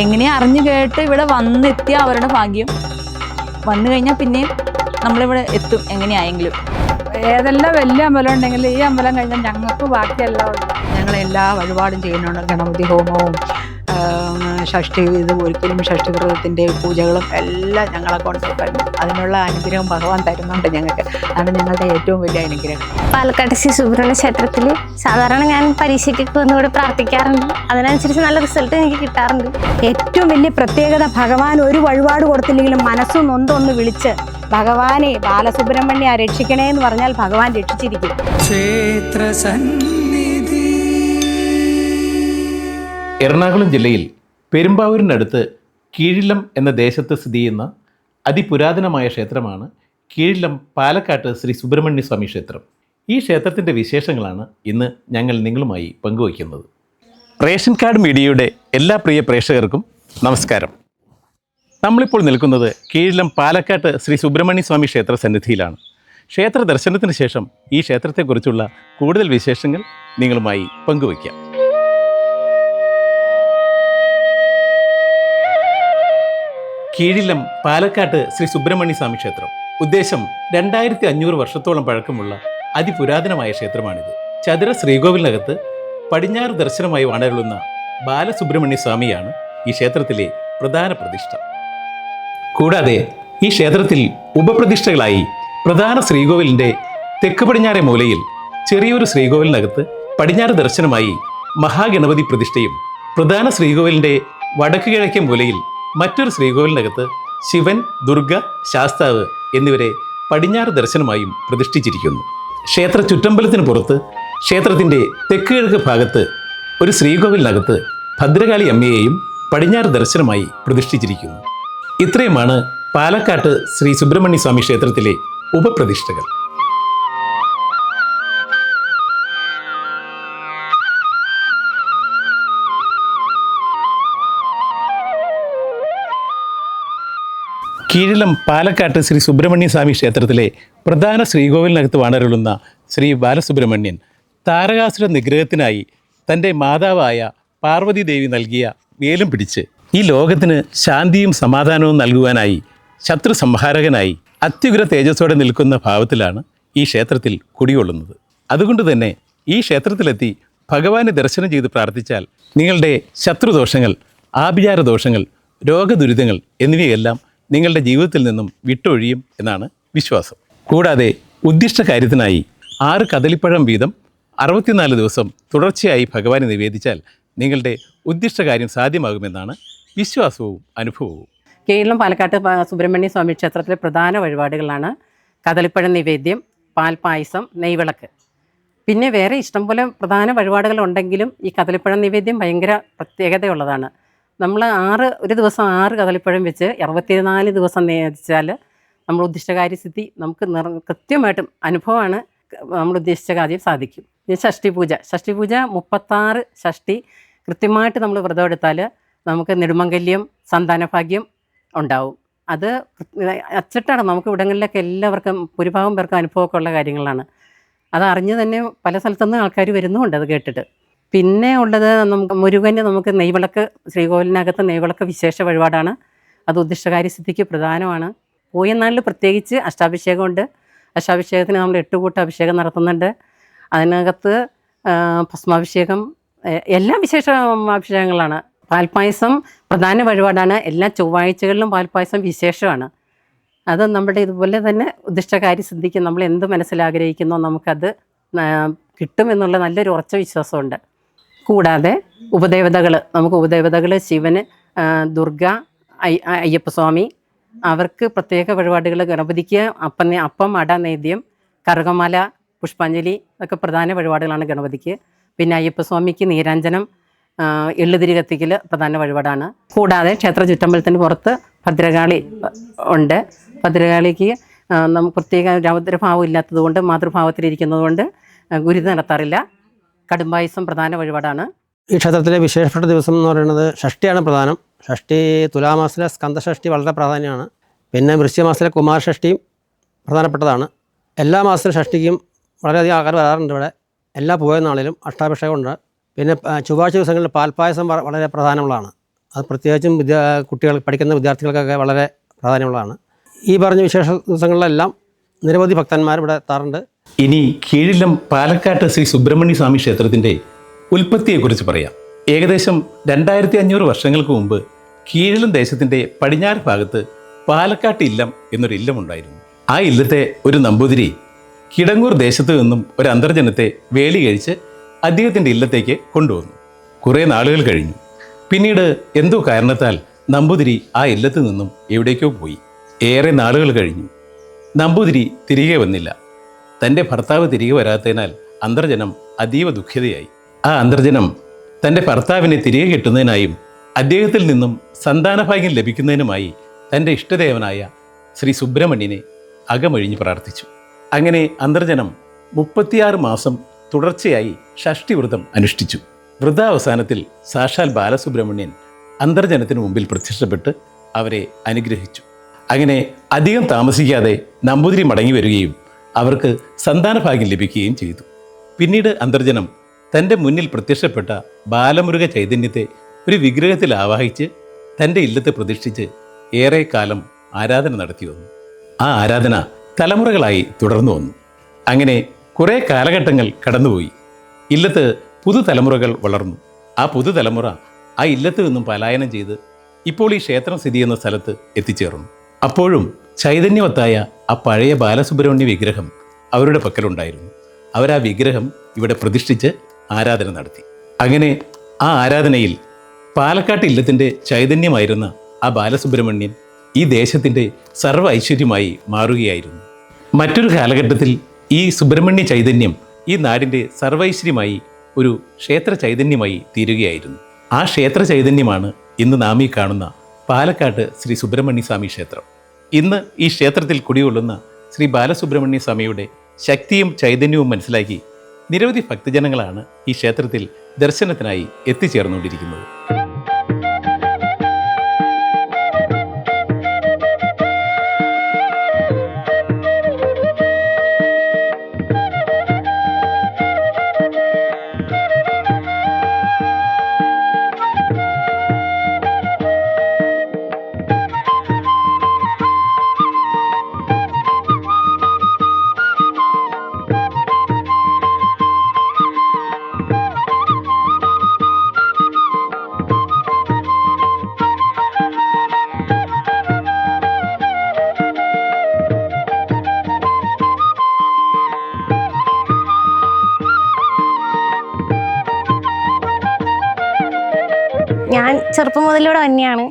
എങ്ങനെയാ അറിഞ്ഞു കേട്ട് ഇവിടെ വന്നെത്തിയ അവരുടെ ഭാഗ്യം. വന്നു കഴിഞ്ഞാൽ പിന്നെയും നമ്മളിവിടെ എത്തും എങ്ങനെയായെങ്കിലും. ഏതെല്ലാം വലിയ അമ്പലം ഉണ്ടെങ്കിൽ ഈ അമ്പലം കഴിഞ്ഞാൽ ഞങ്ങൾക്ക് ബാക്കിയെല്ലാം ഉണ്ട്. ഞങ്ങളെല്ലാ വഴിപാടും ചെയ്യുന്നുണ്ട്. ഗണപതി ഹോമവും ഷഷ്ടി ഇത് ഒരിക്കലും ഷഷ്ടി വ്രതത്തിൻ്റെ പൂജകളും എല്ലാം ഞങ്ങളെ കൊണ്ട് കഴിഞ്ഞു. അതിനുള്ള അനുഗ്രഹം ഭഗവാൻ തരുന്നുണ്ട് ഞങ്ങൾക്ക്. അതാണ് ഞങ്ങളുടെ ഏറ്റവും വലിയ അനുഗ്രഹം. പാലക്കാട് ശ്രീ സുബ്രഹ്മണ്യ ക്ഷേത്രത്തിൽ സാധാരണ ഞാൻ പരീക്ഷയ്ക്കൊക്കെ ഒന്നുകൂടെ പ്രാർത്ഥിക്കാറുണ്ട്. അതിനനുസരിച്ച് നല്ല റിസൾട്ട് എനിക്ക് കിട്ടാറുണ്ട്. ഏറ്റവും വലിയ പ്രത്യേകത, ഭഗവാൻ ഒരു വഴിപാട് കൊടുത്തില്ലെങ്കിലും മനസ്സ് നൊന്തൊന്ന് വിളിച്ച് ഭഗവാനെ ബാലസുബ്രഹ്മണ്യ രക്ഷിക്കണേ എന്ന് പറഞ്ഞാൽ ഭഗവാൻ രക്ഷിച്ചിരിക്കും. എറണാകുളം ജില്ലയിൽ പെരുമ്പാവൂരിനടുത്ത് കീഴിലം എന്ന ദേശത്ത് സ്ഥിതി ചെയ്യുന്ന അതിപുരാതനമായ ക്ഷേത്രമാണ് കീഴിലം പാലക്കാട്ട് ശ്രീ സുബ്രഹ്മണ്യ സ്വാമി ക്ഷേത്രം. ഈ ക്ഷേത്രത്തിൻ്റെ വിശേഷങ്ങളാണ് ഇന്ന് ഞങ്ങൾ നിങ്ങളുമായി പങ്കുവയ്ക്കുന്നത്. റേഷൻ കാർഡ് മീഡിയയുടെ എല്ലാ പ്രിയ പ്രേക്ഷകർക്കും നമസ്കാരം. നമ്മളിപ്പോൾ നിൽക്കുന്നത് കീഴിലം പാലക്കാട്ട് ശ്രീ സുബ്രഹ്മണ്യ സ്വാമി ക്ഷേത്ര സന്നിധിയിലാണ്. ക്ഷേത്ര ദർശനത്തിന് ശേഷം ഈ ക്ഷേത്രത്തെക്കുറിച്ചുള്ള കൂടുതൽ വിശേഷങ്ങൾ നിങ്ങളുമായി പങ്കുവയ്ക്കാം. കീഴിലം പാലക്കാട്ട് ശ്രീ സുബ്രഹ്മണ്യ സ്വാമി ക്ഷേത്രം ഉദ്ദേശം 2500 വർഷത്തോളം പഴക്കമുള്ള അതിപുരാതനമായ ക്ഷേത്രമാണിത്. ചതുര ശ്രീകോവിലിനകത്ത് പടിഞ്ഞാറ് ദർശനമായി വാണരുളുന്ന ബാലസുബ്രഹ്മണ്യ സ്വാമിയാണ് ഈ ക്ഷേത്രത്തിലെ പ്രധാന പ്രതിഷ്ഠ. കൂടാതെ ഈ ക്ഷേത്രത്തിൽ ഉപപ്രതിഷ്ഠകളായി പ്രധാന ശ്രീകോവിലിൻ്റെ തെക്ക് പടിഞ്ഞാറെ മൂലയിൽ ചെറിയൊരു ശ്രീകോവിലിനകത്ത് പടിഞ്ഞാറ് ദർശനമായി മഹാഗണപതി പ്രതിഷ്ഠയും, പ്രധാന ശ്രീകോവിലിൻ്റെ വടക്ക് കിഴക്കേ മൂലയിൽ മറ്റൊരു ശ്രീകോവിലിനകത്ത് ശിവൻ, ദുർഗ, ശാസ്താവ് എന്നിവരെ പടിഞ്ഞാറ് ദർശനമായും പ്രതിഷ്ഠിച്ചിരിക്കുന്നു. ക്ഷേത്ര ചുറ്റമ്പലത്തിന് പുറത്ത് ക്ഷേത്രത്തിൻ്റെ തെക്ക് കിഴക്ക് ഭാഗത്ത് ഒരു ശ്രീകോവിലിനകത്ത് ഭദ്രകാളി അമ്മയെയും പടിഞ്ഞാറ് ദർശനമായി പ്രതിഷ്ഠിച്ചിരിക്കുന്നു. ഇത്രയുമാണ് പാലക്കാട്ട് ശ്രീ സുബ്രഹ്മണ്യ സ്വാമി ക്ഷേത്രത്തിലെ ഉപപ്രതിഷ്ഠകൾ. കീഴിലം പാലക്കാട്ട് ശ്രീ സുബ്രഹ്മണ്യ സ്വാമി ക്ഷേത്രത്തിലെ പ്രധാന ശ്രീകോവിലിനകത്ത് വാണരുളുന്ന ശ്രീ ബാലസുബ്രഹ്മണ്യൻ താരകാസുര നിഗ്രഹത്തിനായി തൻ്റെ മാതാവായ പാർവതി ദേവി നൽകിയ വേലും പിടിച്ച് ഈ ലോകത്തിന് ശാന്തിയും സമാധാനവും നൽകുവാനായി ശത്രു സംഹാരകനായി അത്യുഗ്ര തേജസ്സോടെ നിൽക്കുന്ന ഭാവത്തിലാണ് ഈ ക്ഷേത്രത്തിൽ കുടികൊള്ളുന്നത്. അതുകൊണ്ട് തന്നെ ഈ ക്ഷേത്രത്തിലെത്തി ഭഗവാനെ ദർശനം ചെയ്ത് പ്രാർത്ഥിച്ചാൽ നിങ്ങളുടെ ശത്രുദോഷങ്ങൾ, ആഭിചാര ദോഷങ്ങൾ, രോഗദുരിതങ്ങൾ എന്നിവയെല്ലാം നിങ്ങളുടെ ജീവിതത്തിൽ നിന്നും വിട്ടൊഴിയും എന്നാണ് വിശ്വാസം. കൂടാതെ ഉദ്ദിഷ്ട കാര്യത്തിനായി 6 കദളിപ്പഴം വീതം 64 ദിവസം തുടർച്ചയായി ഭഗവാനെ നിവേദിച്ചാൽ നിങ്ങളുടെ ഉദ്ദിഷ്ട കാര്യം സാധ്യമാകുമെന്നാണ് വിശ്വാസവും അനുഭവവും. കീഴിലം പാലക്കാട്ട് സുബ്രഹ്മണ്യ സ്വാമി ക്ഷേത്രത്തിലെ പ്രധാന വഴിപാടുകളാണ് കദളിപ്പഴം നിവേദ്യം, പാൽപ്പായസം, നെയ്വിളക്ക്. പിന്നെ വേറെ ഇഷ്ടംപോലെ പ്രധാന വഴിപാടുകളുണ്ടെങ്കിലും ഈ കദളിപ്പഴം നിവേദ്യം ഭയങ്കര പ്രത്യേകതയുള്ളതാണ്. നമ്മൾ ഒരു ദിവസം 6 കദളിപ്പഴം വെച്ച് 64 ദിവസം നേദിച്ചാൽ നമ്മൾ ഉദ്ദിഷ്ട കാര്യസിദ്ധി നമുക്ക് കൃത്യമായിട്ടും അനുഭവമാണ്. നമ്മൾ ഉദ്ദേശിച്ച കാര്യം സാധിക്കും. പിന്നെ ഷഷ്ടി പൂജ 36 ഷഷ്ടി കൃത്യമായിട്ട് നമ്മൾ വ്രതം എടുത്താൽ നമുക്ക് നെടുമംഗല്യം, സന്താനഭാഗ്യം ഉണ്ടാവും. അത് അച്ചട്ടാണ്. നമുക്ക് ഇവിടങ്ങളിലൊക്കെ എല്ലാവർക്കും ഭൂരിഭാഗം പേർക്കും അനുഭവമൊക്കെ ഉള്ള കാര്യങ്ങളാണ്. അതറിഞ്ഞ് തന്നെ പല സ്ഥലത്തുനിന്ന് ആൾക്കാർ വരുന്നുമുണ്ട് അത് കേട്ടിട്ട്. പിന്നെ ഉള്ളത് നമുക്ക് മുരുകന് നമുക്ക് നെയ്വിളക്ക്, ശ്രീകോവിലിനകത്ത് നെയ്വിളക്ക് വിശേഷ വഴിപാടാണ്. അത് ഉദ്ദിഷ്ടകാര്യസിദ്ധിക്ക് പ്രധാനമാണ്. പോയ നാളിൽ പ്രത്യേകിച്ച് അഷ്ടാഭിഷേകമുണ്ട്. അഷ്ടാഭിഷേകത്തിന് നമ്മൾ 8 കൂട്ടം അഭിഷേകം നടത്തുന്നുണ്ട്. അതിനകത്ത് ഭസ്മാഭിഷേകം, എല്ലാം വിശേഷ അഭിഷേകങ്ങളാണ്. പാൽപ്പായസം പ്രധാന വഴിപാടാണ്. എല്ലാ ചൊവ്വാഴ്ചകളിലും പാൽപ്പായസം വിശേഷമാണ്. അത് നമ്മുടെ ഇതുപോലെ തന്നെ ഉദ്ദിഷ്ടകാര്യസിദ്ധിക്ക് നമ്മൾ എന്ത് മനസ്സിലാഗ്രഹിക്കുന്നോ നമുക്കത് കിട്ടുമെന്നുള്ള നല്ലൊരു ഉറച്ച വിശ്വാസമുണ്ട്. കൂടാതെ ഉപദേവതകൾ ശിവന്, ദുർഗ, അയ്യപ്പസ്വാമി, അവർക്ക് പ്രത്യേക വഴിപാടുകൾ. ഗണപതിക്ക് അപ്പം, അട, നേദ്യം, കറുകമാല, പുഷ്പാഞ്ജലി ഒക്കെ പ്രധാന വഴിപാടുകളാണ് ഗണപതിക്ക്. പിന്നെ അയ്യപ്പസ്വാമിക്ക് നീരാഞ്ജനം, എള്ളുതിരി കത്തിക്കൽ പ്രധാന വഴിപാടാണ്. കൂടാതെ ക്ഷേത്ര ചുറ്റമ്പലത്തിന് പുറത്ത് ഭദ്രകാളി ഉണ്ട്. ഭദ്രകാളിക്ക് നമുക്ക് പ്രത്യേക രൗദ്രഭാവം ഇല്ലാത്തതുകൊണ്ട്, മാതൃഭാവത്തിലിരിക്കുന്നതുകൊണ്ട് ഗുരുതി നടത്താറില്ല. കടുംബായുസം പ്രധാന വഴിപാടാണ്. ഈ ക്ഷേത്രത്തിലെ വിശേഷപ്പെട്ട ദിവസം എന്ന് പറയുന്നത് ഷഷ്ടിയാണ് പ്രധാനം. ഷഷ്ടി തുലാമാസത്തിലെ സ്കന്ദഷഷ്ടി വളരെ പ്രാധാന്യമാണ്. പിന്നെ വൃശ്ചികമാസത്തിലെ കുമാരഷഷ്ടിയും പ്രധാനപ്പെട്ടതാണ്. എല്ലാ മാസത്തിലും ഷഷ്ടിക്കും വളരെയധികം ആൾക്കാർ വരാറുണ്ട് ഇവിടെ. എല്ലാ പോയ നാളിലും അഷ്ടാഭിഷേകമുണ്ട്. പിന്നെ ചൊവ്വാഴ്ച ദിവസങ്ങളിൽ പാൽപ്പായസം വളരെ പ്രധാനമുള്ളതാണ്. അത് പ്രത്യേകിച്ചും കുട്ടികൾ പഠിക്കുന്ന വിദ്യാർത്ഥികൾക്കൊക്കെ വളരെ പ്രാധാന്യമുള്ളതാണ്. ഈ പറഞ്ഞ വിശേഷ ദിവസങ്ങളിലെല്ലാം നിരവധി ഭക്തന്മാർ ഇവിടെ എത്താറുണ്ട്. ഇനി കീഴിലം പാലക്കാട്ട് ശ്രീ സുബ്രഹ്മണ്യ സ്വാമി ക്ഷേത്രത്തിൻ്റെ ഉൽപ്പത്തിയെക്കുറിച്ച് പറയാം. ഏകദേശം 2500 വർഷങ്ങൾക്ക് മുമ്പ് കീഴിലം ദേശത്തിൻ്റെ പടിഞ്ഞാറ് ഭാഗത്ത് പാലക്കാട്ട് ഇല്ലം എന്നൊരു ഇല്ലമുണ്ടായിരുന്നു. ആ ഇല്ലത്തെ ഒരു നമ്പൂതിരി കിടങ്ങൂർ ദേശത്തു നിന്നും ഒരു അന്തർജനത്തെ വേലി കഴിച്ച് അദ്ദേഹത്തിൻ്റെ ഇല്ലത്തേക്ക് കൊണ്ടുവന്നു. കുറേ നാളുകൾ കഴിഞ്ഞു. പിന്നീട് എന്തോ കാരണത്താൽ നമ്പൂതിരി ആ ഇല്ലത്ത് നിന്നും എവിടേക്കോ പോയി. ഏറെ നാളുകൾ കഴിഞ്ഞു. നമ്പൂതിരി തിരികെ വന്നില്ല. തൻ്റെ ഭർത്താവ് തിരികെ വരാത്തതിനാൽ അന്തർജനം അതീവ ദുഃഖിതയായി. ആ അന്തർജനം തൻ്റെ ഭർത്താവിനെ തിരികെ കിട്ടുന്നതിനായും അദ്ദേഹത്തിൽ നിന്നും സന്താനഭാഗ്യം ലഭിക്കുന്നതിനുമായി തൻ്റെ ഇഷ്ടദേവനായ ശ്രീ സുബ്രഹ്മണ്യനെ അകമഴിഞ്ഞ് പ്രാർത്ഥിച്ചു. അങ്ങനെ അന്തർജനം 36 മാസം തുടർച്ചയായി ഷഷ്ടിവ്രതം അനുഷ്ഠിച്ചു. വ്രതാവസാനത്തിൽ സാക്ഷാൽ ബാലസുബ്രഹ്മണ്യൻ അന്തർജനത്തിന് മുമ്പിൽ പ്രത്യക്ഷപ്പെട്ട് അവരെ അനുഗ്രഹിച്ചു. അങ്ങനെ അധികം താമസിക്കാതെ നമ്പൂതിരി മടങ്ങി വരികയും അവർക്ക് സന്താനഭാഗ്യം ലഭിക്കുകയും ചെയ്തു. പിന്നീട് അന്തർജനം തൻ്റെ മുന്നിൽ പ്രത്യക്ഷപ്പെട്ട ബാലമുരുക ചൈതന്യത്തെ ഒരു വിഗ്രഹത്തിൽ ആവാഹിച്ച് തൻ്റെ ഇല്ലത്തെ പ്രതിഷ്ഠിച്ച് ഏറെ കാലം ആരാധന നടത്തി വന്നു. ആ ആരാധന തലമുറകളായി തുടർന്നു വന്നു. അങ്ങനെ കുറേ കാലഘട്ടങ്ങൾ കടന്നുപോയി. ഇല്ലത്ത് പുതുതലമുറകൾ വളർന്നു. ആ പുതുതലമുറ ആ ഇല്ലത്ത് നിന്നും പലായനം ചെയ്ത് ഇപ്പോൾ ഈ ക്ഷേത്രം സ്ഥിതി ചെയ്യുന്ന സ്ഥലത്ത് എത്തിച്ചേർന്നു. അപ്പോഴും ചൈതന്യവത്തായ ആ പഴയ ബാലസുബ്രഹ്മണ്യ വിഗ്രഹം അവരുടെ പക്കലുണ്ടായിരുന്നു. അവരാ വിഗ്രഹം ഇവിടെ പ്രതിഷ്ഠിച്ച് ആരാധന നടത്തി. അങ്ങനെ ആ ആരാധനയിൽ പാലക്കാട്ട് ഇല്ലത്തിൻ്റെ ചൈതന്യമായിരുന്ന ആ ബാലസുബ്രഹ്മണ്യൻ ഈ ദേശത്തിൻ്റെ സർവ്വ ഐശ്വര്യമായി മാറുകയായിരുന്നു. മറ്റൊരു കാലഘട്ടത്തിൽ ഈ സുബ്രഹ്മണ്യ ചൈതന്യം ഈ നാടിൻ്റെ സർവൈശ്വര്യമായി ഒരു ക്ഷേത്ര ചൈതന്യമായി തീരുകയായിരുന്നു. ആ ക്ഷേത്ര ചൈതന്യമാണ് ഇന്ന് നാം ഈ കാണുന്ന പാലക്കാട്ട് ശ്രീ സുബ്രഹ്മണ്യ സ്വാമി ക്ഷേത്രം. ഇന്ന് ഈ ക്ഷേത്രത്തിൽ കുടികൊള്ളുന്ന ശ്രീ ബാലസുബ്രഹ്മണ്യ സ്വാമിയുടെ ശക്തിയും ചൈതന്യവും മനസ്സിലാക്കി നിരവധി ഭക്തജനങ്ങളാണ് ഈ ക്ഷേത്രത്തിൽ ദർശനത്തിനായി എത്തിച്ചേർന്നുകൊണ്ടിരിക്കുന്നത്. ഞാൻ ചെറുപ്പം മുതലിവിടെ തന്നെയാണ്.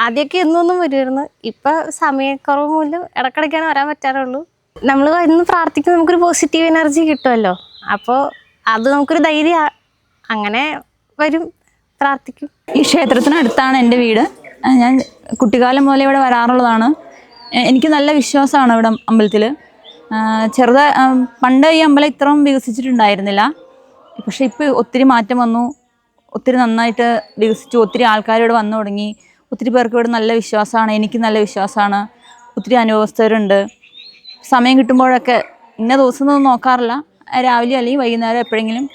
ആദ്യമൊക്കെ എന്നൊന്നും വരുമായിരുന്നു. ഇപ്പം സമയക്കുറവ് മൂലം ഇടയ്ക്കിടയ്ക്കാണ് വരാൻ പറ്റാറുള്ളൂ. നമ്മൾ ഇന്ന് പ്രാർത്ഥിക്കുമ്പോൾ നമുക്കൊരു പോസിറ്റീവ് എനർജി കിട്ടുമല്ലോ. അപ്പോൾ അത് നമുക്കൊരു ധൈര്യം. അങ്ങനെ വരും, പ്രാർത്ഥിക്കും. ഈ ക്ഷേത്രത്തിനടുത്താണ് എൻ്റെ വീട്. ഞാൻ കുട്ടിക്കാലം മുതലേ ഇവിടെ വരാറുള്ളതാണ്. എനിക്ക് നല്ല വിശ്വാസമാണ് ഇവിടെ അമ്പലത്തിൽ. പണ്ട് ഈ അമ്പലം ഇത്രയും വികസിച്ചിട്ടുണ്ടായിരുന്നില്ല. പക്ഷെ ഇപ്പോൾ ഒത്തിരി മാറ്റം വന്നു. ഒത്തിരി നന്നായിട്ട് വികസിച്ചു. ഒത്തിരി ആൾക്കാർ ഇവിടെ വന്നു തുടങ്ങി. ഒത്തിരി പേർക്ക് ഇവിടെ നല്ല വിശ്വാസമാണ്. എനിക്ക് നല്ല വിശ്വാസമാണ്. ഒത്തിരി അനുഭവസ്ഥരുണ്ട്. സമയം കിട്ടുമ്പോഴൊക്കെ ഇന്ന ദിവസമൊന്നും നോക്കാറില്ല. രാവിലെ അല്ലെങ്കിൽ വൈകുന്നേരം എപ്പോഴെങ്കിലും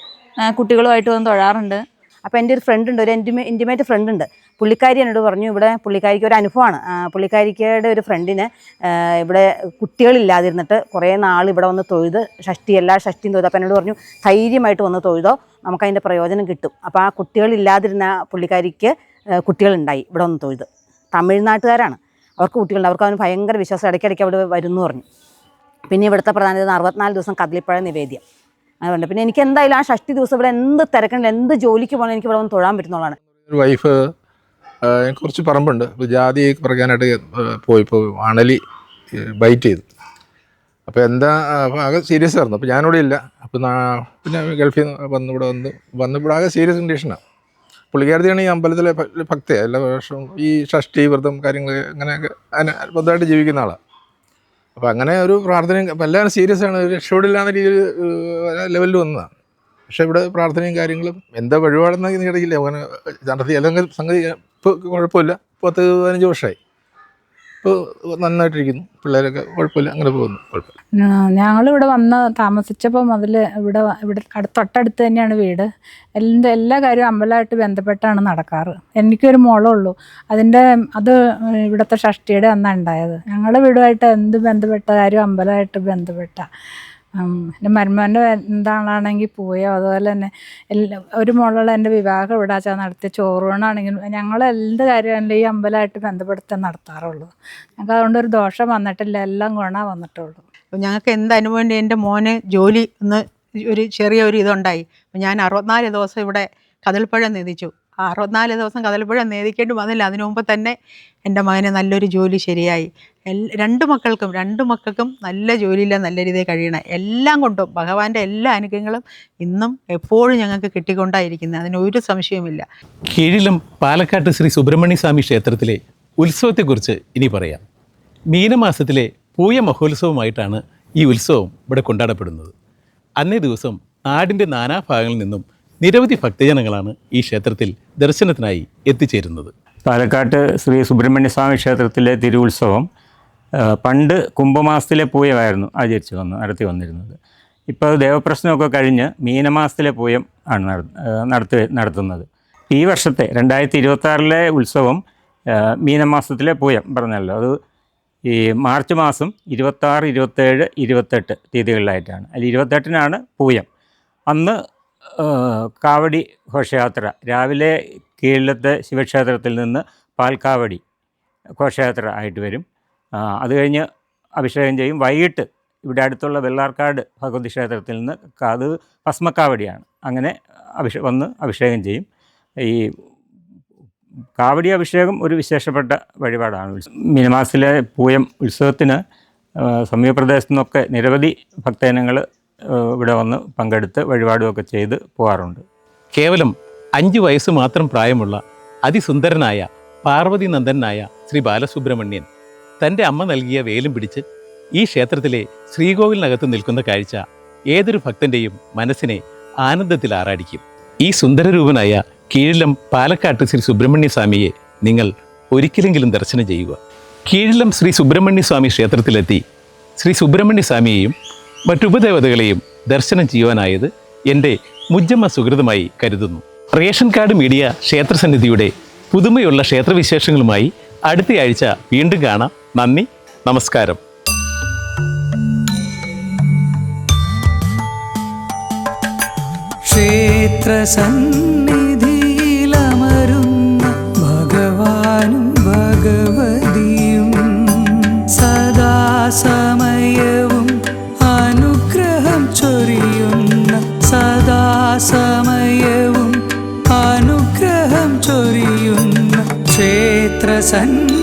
കുട്ടികളുമായിട്ട് വന്ന് തൊഴാറുണ്ട്. അപ്പോൾ എൻ്റെ ഒരു ഫ്രണ്ട് ഉണ്ട്, ഒരു ഇൻറ്റിമേറ്റ് ഫ്രണ്ട് ഉണ്ട്. പുള്ളിക്കാരി എന്നോട് പറഞ്ഞു, ഇവിടെ പുള്ളിക്കാരിക്ക് ഒരു അനുഭവമാണ്. പുള്ളിക്കാരിക്കയുടെ ഒരു ഫ്രണ്ടിന് ഇവിടെ കുട്ടികളില്ലാതിരുന്നിട്ട് കുറേ നാൾ ഇവിടെ വന്ന് തൊഴുത് എല്ലാ ഷഷ്ടിയും തൊഴുത്. അപ്പോൾ എന്നോട് പറഞ്ഞു, ധൈര്യമായിട്ട് വന്ന് തൊഴുതോ, നമുക്കതിൻ്റെ പ്രയോജനം കിട്ടും. അപ്പോൾ ആ കുട്ടികളില്ലാതിരുന്ന പുള്ളിക്കാരിക്ക് കുട്ടികളുണ്ടായി ഇവിടെ വന്ന് തൊഴുത്. തമിഴ്നാട്ടുകാരാണ്, അവർക്ക് കുട്ടികളുണ്ട്. അവർക്ക് അതിന് ഭയങ്കര വിശ്വാസം. ഇടയ്ക്കിടയ്ക്ക് അവിടെ വരുന്നു പറഞ്ഞു. പിന്നെ ഇവിടുത്തെ പ്രധാനത 64 ദിവസം കദളിപ്പഴ നിവേദ്യം അതുകൊണ്ട് പിന്നെ എനിക്ക് എന്തായാലും ആ ഷഷ്ടി ദിവസം ഇവിടെ എന്ത് തിരക്കണ്ട, എന്ത് ജോലിക്ക് പോകണം, എനിക്ക് ഇവിടെ വന്ന് തൊഴാൻ പറ്റുന്നതാണ്. ഒരു വൈഫ് കുറച്ച് പറമ്പുണ്ട്, അപ്പോൾ ജാതി പറിക്കാനായിട്ട് പോയിപ്പോൾ അണലി ബൈറ്റ് ചെയ്തു. അപ്പോൾ അപ്പോൾ ആകെ സീരിയസ് ആയിരുന്നു. അപ്പോൾ ഞാനിവിടെ ഇല്ല. അപ്പോൾ പിന്നെ ഗൾഫിൽ നിന്ന് വന്നിവിടെ ആകെ സീരിയസ് കണ്ടീഷനാണ്. പുള്ളിക്കാരത്തിയാണ് ഈ അമ്പലത്തിലെ ഭക്തയാണ്. എല്ലാ വർഷവും ഈ ഷഷ്ടി വ്രതം കാര്യങ്ങൾ അങ്ങനെയൊക്കെ ബന്ധമായിട്ട് ജീവിക്കുന്ന ആളാണ്. അപ്പോൾ അങ്ങനെ ഒരു പ്രാർത്ഥനയും അപ്പം എല്ലാവരും സീരിയസ് ആണ്, രക്ഷപ്പെടില്ലാന്ന രീതിയിൽ ലെവലിൽ വന്നതാണ്. പക്ഷേ ഇവിടെ പ്രാർത്ഥനയും കാര്യങ്ങളും എന്താ വഴിപാടെന്ന് ഇടയില്ല. അങ്ങനെ നടത്തി അല്ലെങ്കിൽ സംഗതി ഇപ്പോൾ കുഴപ്പമില്ല. 10-15 വർഷമായി. ഇപ്പോൾ നന്നായിട്ടിരിക്കുന്നു, പിള്ളേരൊക്കെ കുഴപ്പമില്ല, അങ്ങനെ പോകുന്നു, കുഴപ്പമില്ല. ഞങ്ങളിവിടെ വന്ന് താമസിച്ചപ്പോൾ മുതൽ ഇവിടെ തൊട്ടടുത്ത് തന്നെയാണ് വീട്. എല്ലാ കാര്യവും അമ്പലമായിട്ട് ബന്ധപ്പെട്ടാണ് നടക്കാറ്. എനിക്കൊരു മോളുള്ളൂ, അത് ഇവിടുത്തെ ഷഷ്ടിയുടെ അന്നാണ് ഉണ്ടായത്. ഞങ്ങളുടെ വീടുമായിട്ട് എന്ത് ബന്ധപ്പെട്ട കാര്യം അമ്പലമായിട്ട് ബന്ധപ്പെട്ട. എൻ്റെ മരുമോൻ്റെ എന്താണെങ്കിൽ പോയോ, അതുപോലെ തന്നെ ഒരു മോളുള്ള എൻ്റെ വിവാഹം ഇവിടെ വെച്ചാൽ നടത്തിയ ചോറൂണാണെങ്കിലും ഞങ്ങൾ എന്ത് കാര്യമാണെങ്കിലും ഈ അമ്പലമായിട്ട് ബന്ധപ്പെടുത്താൻ നടത്താറുള്ളൂ. ഞങ്ങൾക്ക് അതുകൊണ്ട് ഒരു ദോഷം വന്നിട്ടില്ല, എല്ലാം ഗുണ വന്നിട്ടുള്ളൂ. ഞങ്ങൾക്ക് എന്ത് അനുഭവം, എൻ്റെ മോന് ജോലി ഒരു ചെറിയൊരു ഇതുണ്ടായി. ഞാൻ 64 ദിവസം ഇവിടെ കദളിപ്പഴം നേദിച്ചു. ആ 64 ദിവസം കദളിപ്പഴം നേദിക്കേണ്ടി വന്നില്ല. അതിനു മുമ്പ് തന്നെ എൻ്റെ മകന് നല്ലൊരു ജോലി ശരിയായി. രണ്ട് മക്കൾക്കും നല്ല ജോലിയില്ല, നല്ല രീതിയിൽ കഴിയണം. എല്ലാം കൊണ്ടും ഭഗവാന്റെ എല്ലാ അനുഗ്രഹങ്ങളും ഇന്നും എപ്പോഴും ഞങ്ങൾക്ക് കിട്ടിക്കൊണ്ടായിരിക്കുന്നത്, അതിനൊരു സംശയവുമില്ല. കീഴിലും പാലക്കാട്ട് ശ്രീ സുബ്രഹ്മണ്യ സ്വാമി ക്ഷേത്രത്തിലെ ഉത്സവത്തെക്കുറിച്ച് ഇനി പറയാം. മീനമാസത്തിലെ പൂയ മഹോത്സവമായിട്ടാണ് ഈ ഉത്സവം ഇവിടെ കൊണ്ടാടപ്പെടുന്നത്. അന്നേ ദിവസം നാടിൻ്റെ നാനാഭാഗങ്ങളിൽ നിന്നും നിരവധി ഭക്തജനങ്ങളാണ് ഈ ക്ഷേത്രത്തിൽ ദർശനത്തിനായി എത്തിച്ചേരുന്നത്. പാലക്കാട്ട് ശ്രീ സുബ്രഹ്മണ്യ സ്വാമി ക്ഷേത്രത്തിലെ തിരുവുത്സവം പണ്ട് കുംഭമാസത്തിലെ പൂയമായിരുന്നു നടത്തി വന്നിരുന്നത്. ഇപ്പോൾ ദേവപ്രശ്നമൊക്കെ കഴിഞ്ഞ് മീനമാസത്തിലെ പൂയം ആണ് നടത്തുന്നത്. ഈ വർഷത്തെ 2026 ഉത്സവം മീനമാസത്തിലെ പൂയം പറഞ്ഞല്ലോ, അത് ഈ മാർച്ച് മാസം 26, 27, 28 തീയതികളിലായിട്ടാണ്. അതിൽ 28-നാണ് പൂയം. അന്ന് കാവടി ഘോഷയാത്ര രാവിലെ കീഴിലത്തെ ശിവക്ഷേത്രത്തിൽ നിന്ന് പാൽക്കാവടി ഘോഷയാത്ര ആയിട്ട് വരും. അത് കഴിഞ്ഞ് അഭിഷേകം ചെയ്യും. വൈകിട്ട് ഇവിടെ അടുത്തുള്ള വെള്ളാർക്കാട് ഭഗവതി ക്ഷേത്രത്തിൽ നിന്ന് അത് ഭസ്മക്കാവടിയാണ്, അങ്ങനെ വന്ന് അഭിഷേകം ചെയ്യും. ഈ കാവടി അഭിഷേകം ഒരു വിശേഷപ്പെട്ട വഴിപാടാണ്. മീനമാസത്തിലെ പൂയം ഉത്സവത്തിന് സമീപപ്രദേശത്തു നിന്നൊക്കെ നിരവധി ഭക്തജനങ്ങൾ ഇവിടെ വന്ന് പങ്കെടുത്ത് വഴിപാടുമൊക്കെ ചെയ്ത് പോകാറുണ്ട്. കേവലം 5 വയസ്സ് മാത്രം പ്രായമുള്ള അതിസുന്ദരനായ പാർവതി നന്ദനായ ശ്രീ ബാലസുബ്രഹ്മണ്യൻ തൻ്റെ അമ്മ നൽകിയ വേലും പിടിച്ച് ഈ ക്ഷേത്രത്തിലെ ശ്രീകോവിലിനകത്ത് നിൽക്കുന്ന കാഴ്ച ഏതൊരു ഭക്തൻ്റെയും മനസ്സിനെ ആനന്ദത്തിൽ ആറാടിക്കും. ഈ സുന്ദരരൂപനായ കീഴിലം പാലക്കാട്ട് ശ്രീ സുബ്രഹ്മണ്യ സ്വാമിയെ നിങ്ങൾ ഒരിക്കലെങ്കിലും ദർശനം ചെയ്യുക. കീഴിലം ശ്രീ സുബ്രഹ്മണ്യ സ്വാമി ക്ഷേത്രത്തിലെത്തി ശ്രീ സുബ്രഹ്മണ്യ സ്വാമിയെയും മറ്റുപദേവതകളെയും ദർശനം ചെയ്യുവാനായത് എൻ്റെ മുജ്ജമ്മ സുഹൃതമായി കരുതുന്നു. റേഷൻ കാർഡ് മീഡിയ ക്ഷേത്രസന്നിധിയുടെ പുതുമയുള്ള ക്ഷേത്രവിശേഷങ്ങളുമായി അടുത്തയാഴ്ച വീണ്ടും കാണാം. നന്ദി, നമസ്കാരം. ക്ഷേത്രസന്നിധിയിലമരുന്ന ഭഗവാനും ഭഗവതിയും സദാസമയവും അനുഗ്രഹം ചൊരിയുന്ന സദാസമയവും അനുഗ്രഹം ചൊരിയുന്ന ക്ഷേത്രസന്നിധി